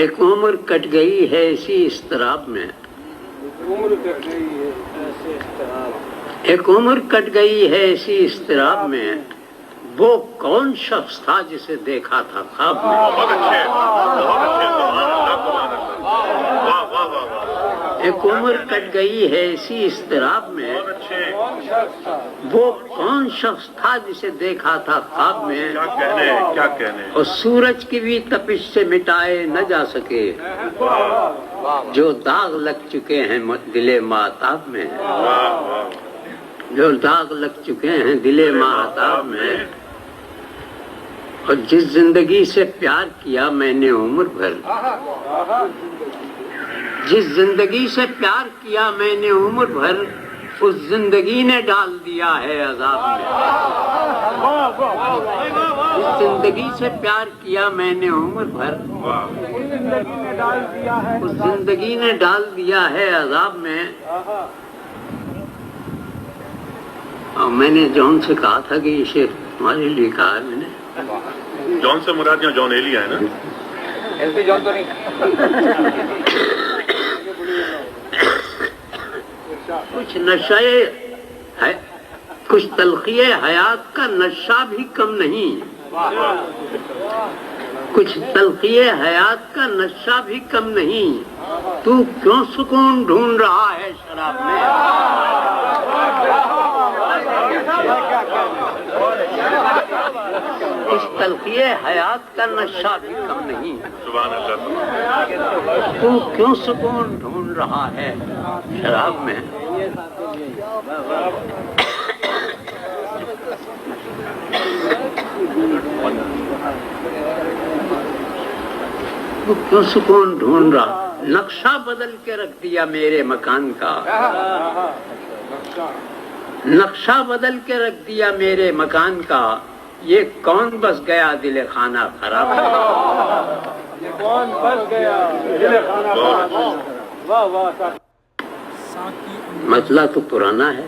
ایک عمر کٹ گئی ہے اسی اضطراب میں، ایک عمر کٹ گئی ہے اسی اضطراب میں، وہ کون شخص تھا جسے دیکھا تھا خواب میں؟ بہت اچھے، بہت اچھے، سبحان اللہ، سبحان اللہ، واہ واہ واہ واہ، ایک عمر کٹ گئی ہے اسی اضطراب میں، بہت اچھے، وہ کون شخص تھا جسے دیکھا تھا خواب میں، کیا کہنے، کیا کہنے، اور سورج کی بھی تپش سے مٹائے نہ جا سکے جو داغ لگ چکے ہیں دل ماہتاب میں، واہ واہ، جو داغ لگ چکے ہیں دل ماہتاب میں، اور جس زندگی سے پیار کیا میں نے عمر بھر، جس زندگی سے پیار کیا میں نے عمر بھر، اس زندگی نے ڈال دیا ہے عذاب میں، جس زندگی سے پیار کیا میں نے عمر بھر، اس زندگی نے ڈال دیا ہے عذاب میں۔ اور میں نے جون سے کہا تھا کہ یہ شعر تمہارے لیے کہا ہے میں نے۔ جون سے مراد یہاں جون ایلیا ہے نا؟ جون تو نہیں، کچھ نشے ہے، کچھ تلخی حیات کا نشہ بھی کم نہیں، کچھ تلخی حیات کا نشہ بھی کم نہیں، تو کیوں سکون ڈھونڈ رہا ہے شراب میں؟ کچھ تلخی حیات کا نشہ بھی کم نہیں، سبحان اللہ، تو کیوں سکون ڈھونڈ رہا ہے شراب میں؟ تو کیوں سکون ڈھونڈ رہا؟ نقشہ بدل کے رکھ دیا میرے مکان کا، نقشہ بدل کے رکھ دیا میرے مکان کا، یہ کون بس گیا دل خانہ خراب میں؟ کون بس گیا دل خانہ، واہ واہ، مسئلہ تو پرانا ہے،